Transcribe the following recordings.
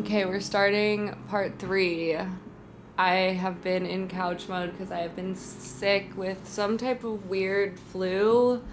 Okay, we're starting part 3. I have been in couch mode because I have been sick with some type of weird flu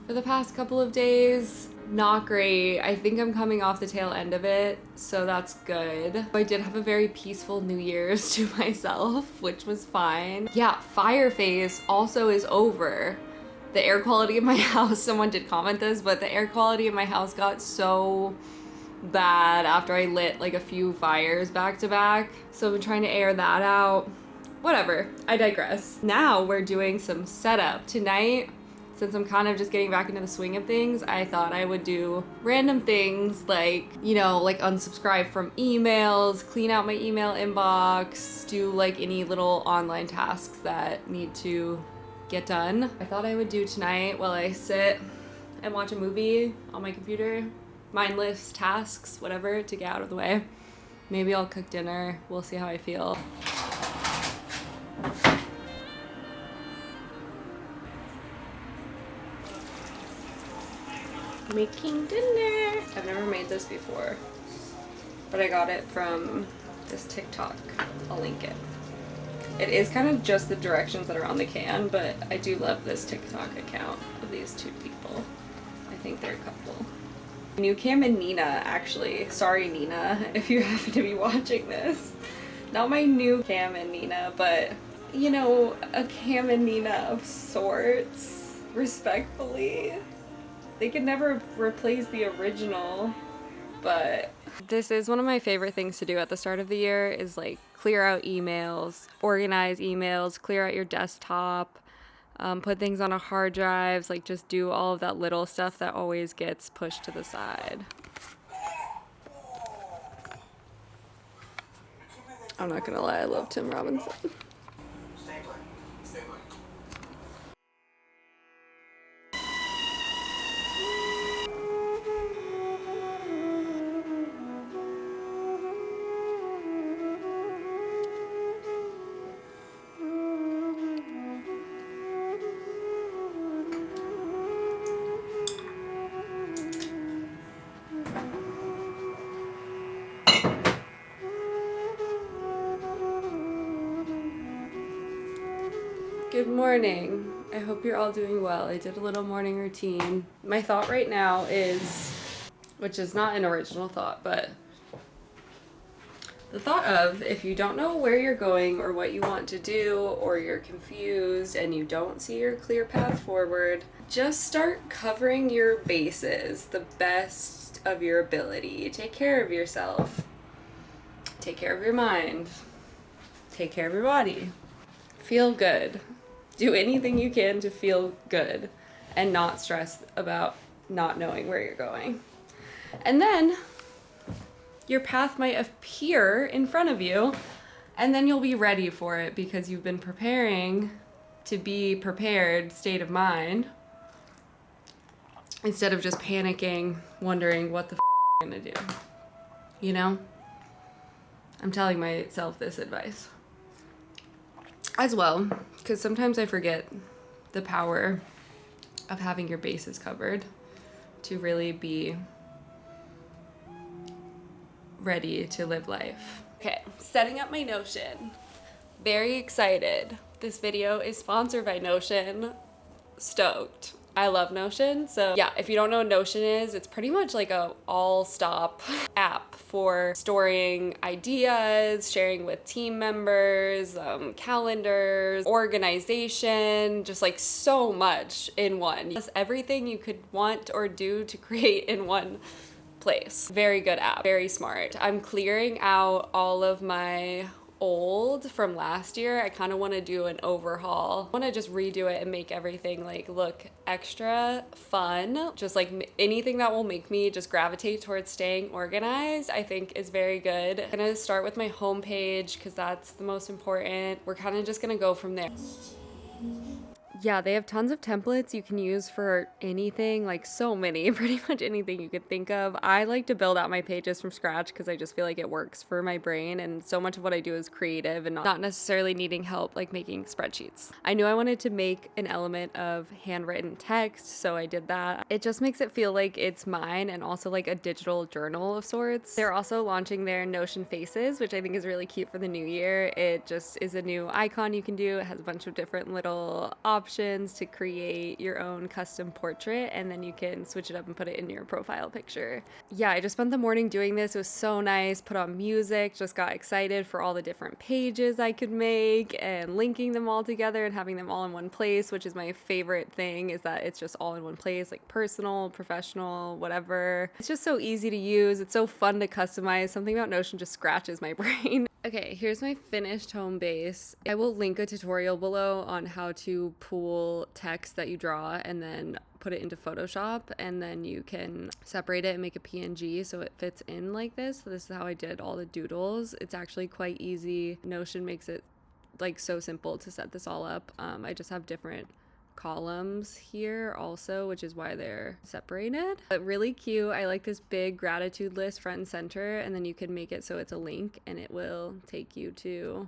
for the past couple of days. Not great. I think I'm coming off the tail end of it, so that's good. I did have a very peaceful New Year's to myself, which was fine. Yeah, fire phase also is over. The air quality in my house, someone did comment this, but the air quality in my house got so bad after I lit like a few fires back to back. So I've been trying to air that out. Whatever, I digress. Now we're doing some setup. Tonight, since I'm kind of just getting back into the swing of things, I thought I would do random things like, you know, like unsubscribe from emails, clean out my email inbox, do like any little online tasks that need to get done. I thought I would do tonight while I sit and watch a movie on my computer. Mindless tasks, whatever, to get out of the way. Maybe I'll cook dinner. We'll see how I feel. Making dinner. I've never made this before, but I got it from this TikTok. I'll link it. It is kind of just the directions that are on the can, but I do love this TikTok account of these two people. I think they're a couple. New Cam and Nina, actually. Sorry, Nina, if you happen to be watching this. Not my new Cam and Nina, but, you know, a Cam and Nina of sorts, respectfully. They could never replace the original, but... This is one of my favorite things to do at the start of the year is, like, clear out emails, organize emails, clear out your desktop, put things on a hard drive, like just do all of that little stuff that always gets pushed to the side. I'm not gonna lie, I love Tim Robinson. Good morning. I hope you're all doing well. I did a little morning routine. My thought right now is, which is not an original thought, but the thought of if you don't know where you're going or what you want to do, or you're confused and you don't see your clear path forward, just start covering your bases the best of your ability. Take care of yourself. Take care of your mind. Take care of your body. Feel good. Do anything you can to feel good and not stress about not knowing where you're going. And then your path might appear in front of you, and then you'll be ready for it because you've been preparing to be prepared state of mind instead of just panicking, wondering what the I'm gonna do. You know? I'm telling myself this advice as well, because sometimes I forget the power of having your bases covered to really be ready to live life. Okay, setting up my Notion. Very excited. This video is sponsored by Notion. Stoked. I love Notion. So yeah, if you don't know what Notion is, it's pretty much like a all-stop app for storing ideas, sharing with team members, calendars, organization, just like so much in one. Just everything you could want or do to create in one place. Very good app, very smart. I'm clearing out all of my old from last year. I kind of want to do an overhaul. I want to just redo it and make everything like look extra fun. Just like anything that will make me just gravitate towards staying organized, I think is very good. I'm gonna start with my homepage because that's the most important. We're kind of just gonna go from there. Yeah, they have tons of templates you can use for anything, like so many, pretty much anything you could think of. I like to build out my pages from scratch because I just feel like it works for my brain, and so much of what I do is creative and not necessarily needing help like making spreadsheets. I knew I wanted to make an element of handwritten text, so I did that. It just makes it feel like it's mine and also like a digital journal of sorts. They're also launching their Notion Faces, which I think is really cute for the new year. It just is a new icon you can do. It has a bunch of different little options to create your own custom portrait, and then you can switch it up and put it in your profile picture. Yeah, I just spent the morning doing this. It was so nice. Put on music, just got excited for all the different pages I could make and linking them all together and having them all in one place, which is my favorite thing, is that it's just all in one place, like personal, professional, whatever. It's just so easy to use. It's so fun to customize. Something about Notion just scratches my brain. Okay, here's my finished home base. I will link a tutorial below on how to pull text that you draw and then put it into Photoshop, and then you can separate it and make a PNG so it fits in like this. So this is how I did all the doodles. It's actually quite easy. Notion makes it like so simple to set this all up. I just have different columns here also, which is why they're separated. But really cute. I like this big gratitude list front and center, and then you can make it so it's a link and it will take you to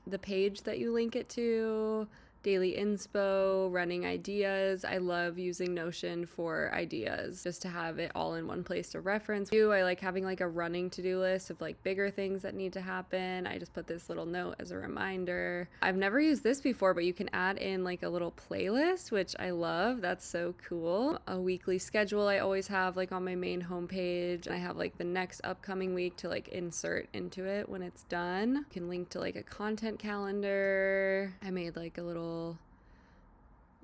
the page that you link it to, daily inspo, running ideas. I love using Notion for ideas, just to have it all in one place to reference. I like having like a running to-do list of like bigger things that need to happen. I just put this little note as a reminder. I've never used this before, but you can add in like a little playlist, which I love. That's so cool. A weekly schedule I always have like on my main homepage. I have like the next upcoming week to like insert into it when it's done. You can link to like a content calendar. I made like a little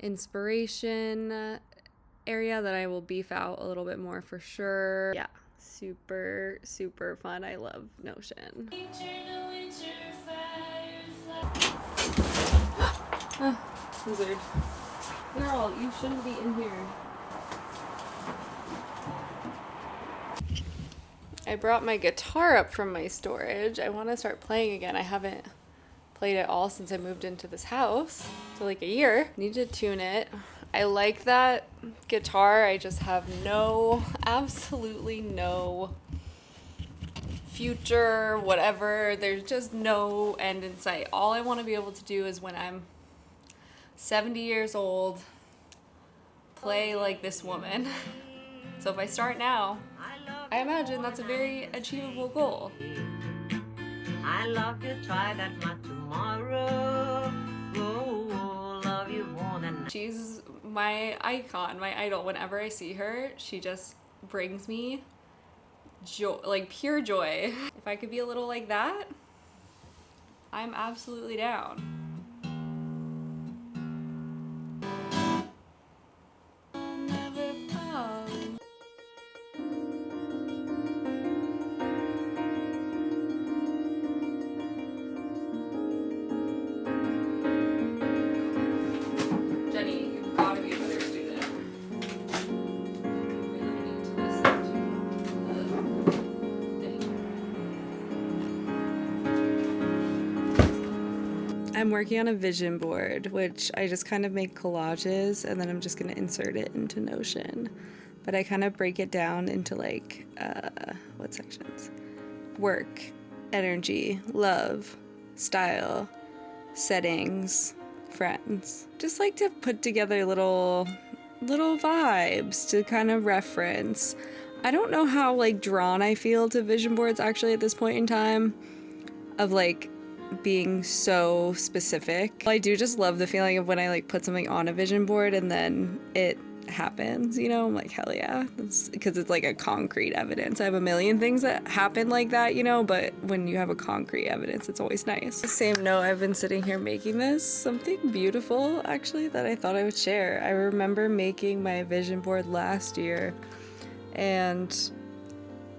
inspiration area that I will beef out a little bit more for sure. Yeah, super, super fun. I love Notion. Lizard. Girl, you shouldn't be in here. I brought my guitar up from my storage. I want to start playing again. I haven't played it all since I moved into this house, so like a year. Need to tune it. I like that guitar. I just have absolutely no future, whatever. There's just no end in sight. All I want to be able to do is when I'm 70 years old, play like this woman. So if I start now, I imagine that's a very achievable goal. I love you, try that much tomorrow. Oh, love you more than. She's my icon, my idol. Whenever I see her, she just brings me joy, like pure joy. If I could be a little like that, I'm absolutely down. I'm working on a vision board, which I just kind of make collages, and then I'm just going to insert it into Notion. But I kind of break it down into like, what sections? Work, energy, love, style, settings, friends. Just like to put together little vibes to kind of reference. I don't know how like drawn I feel to vision boards actually at this point in time, of like being so specific. I do just love the feeling of when I like put something on a vision board and then it happens, you know? I'm like, hell yeah, because it's like a concrete evidence. I have a million things that happen like that, you know, but when you have a concrete evidence, it's always nice. Same note, I've been sitting here making this, something beautiful actually that I thought I would share. I remember making my vision board last year, and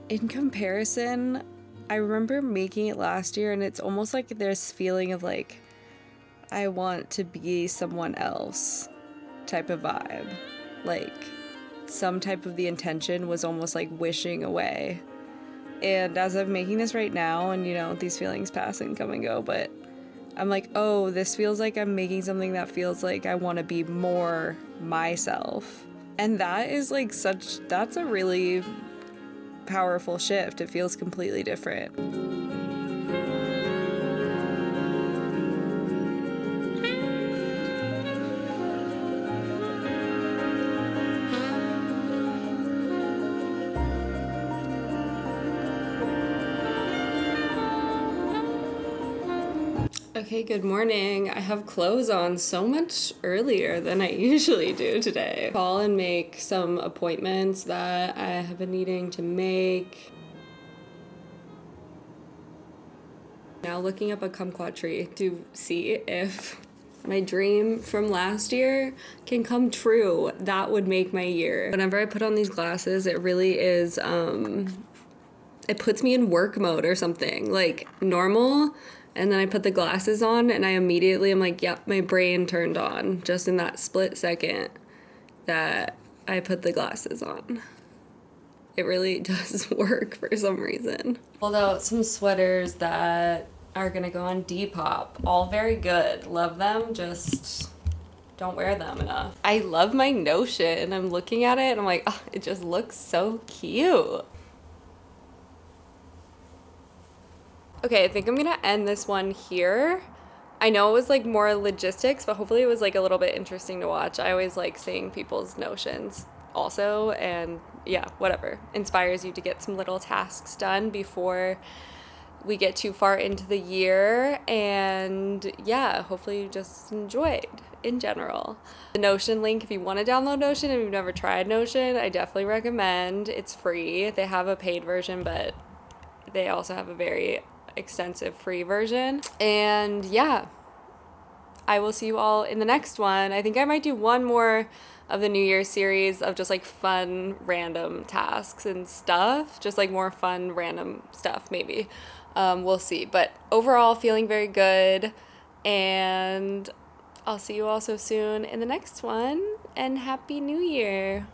in comparison, I remember making it last year, and it's almost like there's feeling of like, I want to be someone else type of vibe. Like some type of the intention was almost like wishing away. And as I'm making this right now, and you know, these feelings pass and come and go, but I'm like, oh, this feels like I'm making something that feels like I want to be more myself. And that is like that's a really powerful shift. It feels completely different. Okay, good morning. I have clothes on so much earlier than I usually do today. Call and make some appointments that I have been needing to make. Now looking up a kumquat tree to see if my dream from last year can come true. That would make my year. Whenever I put on these glasses, it really is, it puts me in work mode or something, like normal. And then I put the glasses on and I immediately am like, yep, my brain turned on just in that split second that I put the glasses on. It really does work for some reason. Pulled out some sweaters that are gonna go on Depop. All very good. Love them, just don't wear them enough. I love my Notion. I'm looking at it and I'm like, oh, it just looks so cute. Okay, I think I'm gonna end this one here. I know it was like more logistics, but hopefully it was like a little bit interesting to watch. I always like seeing people's Notions also, and yeah, whatever. Inspires you to get some little tasks done before we get too far into the year. And yeah, hopefully you just enjoyed in general. The Notion link, if you want to download Notion and you've never tried Notion, I definitely recommend. It's free. They have a paid version, but they also have a very extensive free version. And yeah, I will see you all in the next one. I think I might do one more of the New Year's series of just like fun random tasks and stuff, just like more fun random stuff maybe. We'll see, but overall feeling very good, and I'll see you all so soon in the next one, and Happy New Year.